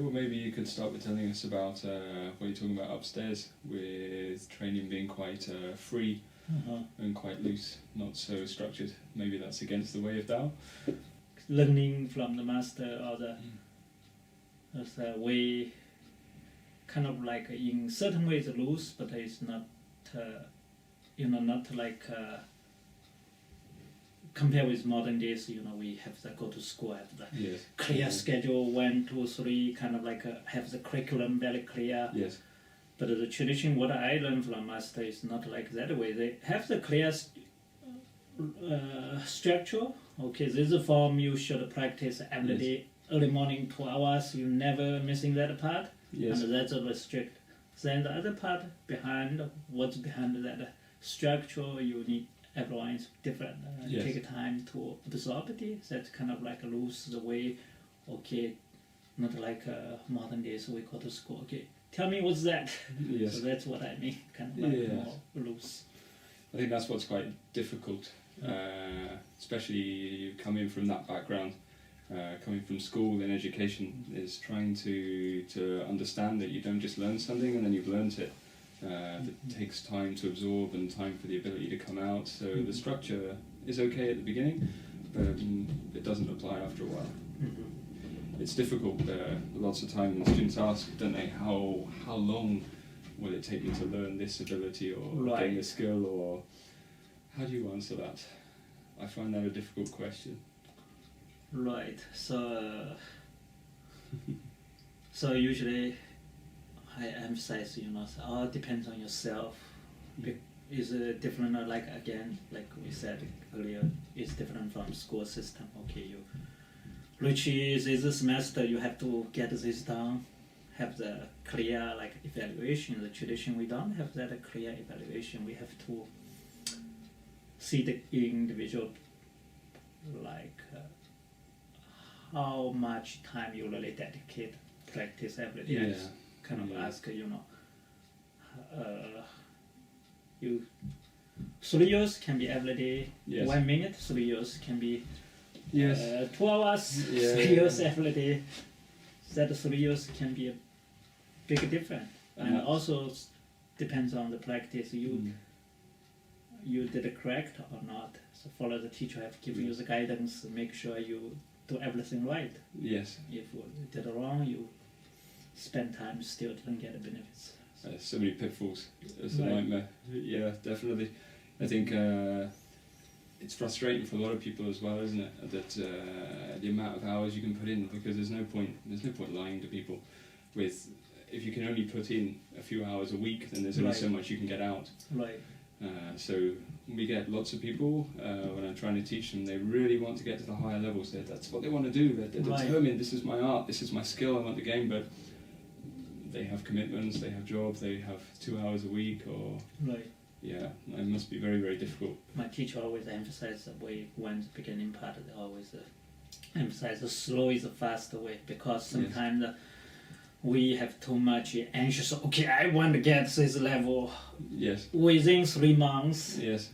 Well, maybe you could start with telling us about what you're talking about upstairs, with training being quite free and quite loose, not so structured. Maybe that's against the way of Dao. Learning from the master or the way, kind of like in certain ways loose, but it's not, not like compare with modern days. We have to go to school, have the clear schedule, 1, 2, 3, kind of like have the curriculum very clear. Yes. But the tradition, what I learned from master is not like that way. They have the clear structure. Okay, this is a form you should practice every day, early morning, 2 hours. You never missing that part. Yes. And that's a strict. Then the other part behind, what's behind that structure, you need, everyone is different. Take time to absorb it. That's kind of like loose the way. Okay, not like modern days we go to school. Okay, tell me what's that. Yes. So that's what I mean, kind of like more loose. I think that's what's quite difficult, especially coming from that background, coming from school and education, is trying to understand that you don't just learn something and then you've learnt it. It takes time to absorb and time for the ability to come out. So the structure is okay at the beginning, but it doesn't apply after a while. It's difficult. Lots of time the students ask, don't they, how long will it take me to learn this ability or gain this skill, or how do you answer that? I find that a difficult question. Right. So usually I emphasize, it depends on yourself. Is different, like we said earlier, it's different from school system. Okay, you reach this semester, you have to get this done, have the clear evaluation. The tradition, we don't have that clear evaluation. We have to see the individual, how much time you really dedicate practice every day. Yeah. Kind of ask, you 3 years can be every day. 1 minute, 3 years can be 2 hours, 3 years every day. That 3 years can be a big difference. And also depends on the practice you did it correct or not. So follow the teacher have given you the guidance, make sure you do everything right. Yes. If you did it wrong, you spend time, still didn't get the benefits. So many pitfalls. It's a nightmare. Yeah, definitely. I think it's frustrating for a lot of people as well, isn't it? That the amount of hours you can put in, because there's no point lying to people. If you can only put in a few hours a week, then there's only so much you can get out. Right. So we get lots of people when I'm trying to teach them, they really want to get to the higher levels. That's what they want to do. They're determined. This is my art. This is my skill. I want the game, but they have commitments. They have jobs. They have 2 hours a week, or yeah, it must be very, very difficult. My teacher always emphasized the way when the beginning part, they always emphasize the slow is the faster way, because sometimes we have too much anxious. Okay, I want to get this level within 3 months. Yes.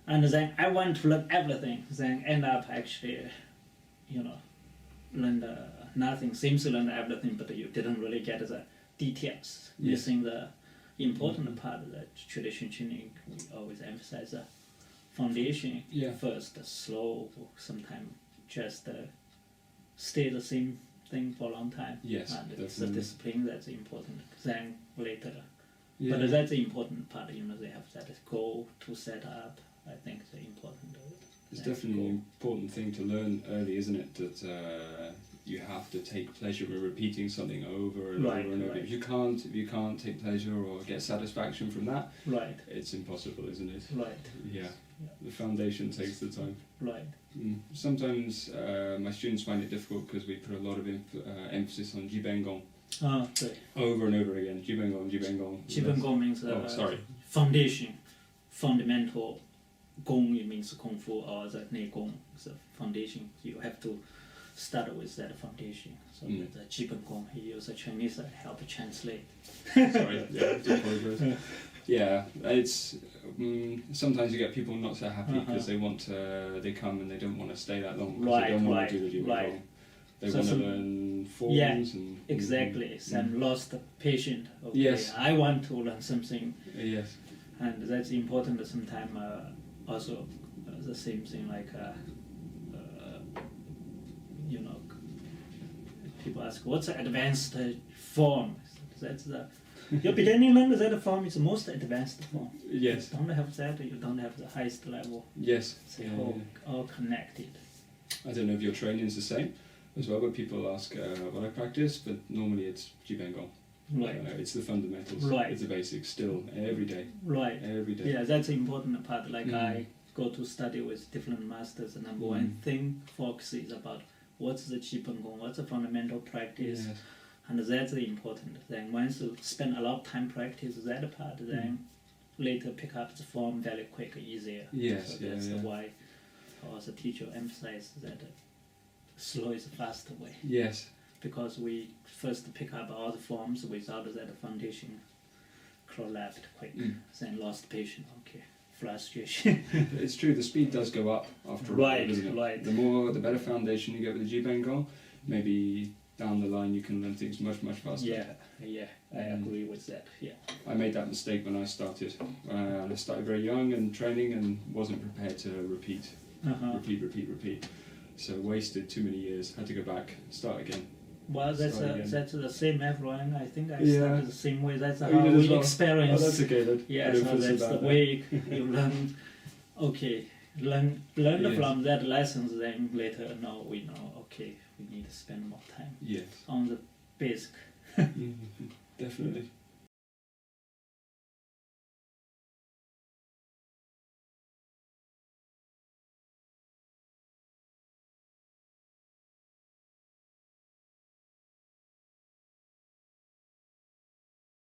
And then I want to learn everything. Then end up actually, learn nothing. Seems to learn everything, but you didn't really get the details. Missing the important part of the tradition training. We always emphasize the foundation first. Slow, sometimes just stay the same thing for a long time. Yes, and it's the discipline that's important. Then later, Yeah. but that's the important part. They have that goal to set up. I think it's important. It's definitely an important thing to learn early, isn't it? That you have to take pleasure in repeating something over and over and over. Right. If you can't take pleasure or get satisfaction from that, it's impossible, isn't it? Right. Yeah. The foundation takes the time. Right. Sometimes my students find it difficult because we put a lot of emphasis on Qigong over and over again. Qigong. Qigong means foundation, fundamental. Gong, it means Kung Fu, or the Nei Gong, the foundation. You have to start with that foundation. So the Qigong, he used a Chinese help translate. Sorry, do apologize. Yeah, it's sometimes you get people not so happy because they come and they don't want to stay that long because they don't want to do the Qigong. They So want to some- learn forms Yeah, and Exactly. Some lost patient. Okay, Yes. I want to learn something, Yes. and that's important. Sometimes also the same thing like you know, people ask what's the advanced form. That's the your beginning learner. That form is the most advanced form. Yes. You don't have that. You don't have the highest level. Yes. They all connected. I don't know if your training is the same as well, but people ask what I practice, but normally it's Qigong. Right. It's the fundamentals. Right. It's the basics still, every day. Right. Every day. Yeah, that's the important part. Like I go to study with different masters. And number one thing focus is about what's the Qigong, what's the fundamental practice, Yes. and that's the important. Then once you spend a lot of time practice that part, then later pick up the form very quick, easier. Yes, So that's why also teacher emphasize that slow is the fast way. Yes. Because we first pick up all the forms without that foundation collapsed quick, then lost patient. Okay, frustration. It's true, the speed does go up after a while, doesn't it? Right. The better foundation you get with the Qigong, maybe down the line you can learn things much, much faster. Yeah, I agree with that. Yeah. I made that mistake when I started. I started very young and training and wasn't prepared to repeat. So wasted too many years, had to go back, start again. Well, that's the same everyone. I think I Yeah. started the same way. That's Oh, how you did as we well? experience. Oh, that's okay then. Yeah, I don't so feel that's bad the then. way you learn. Okay, learn Yes. from that lessons. Then later, no, we know. Okay, we need to spend more time Yes. on the basic. Definitely.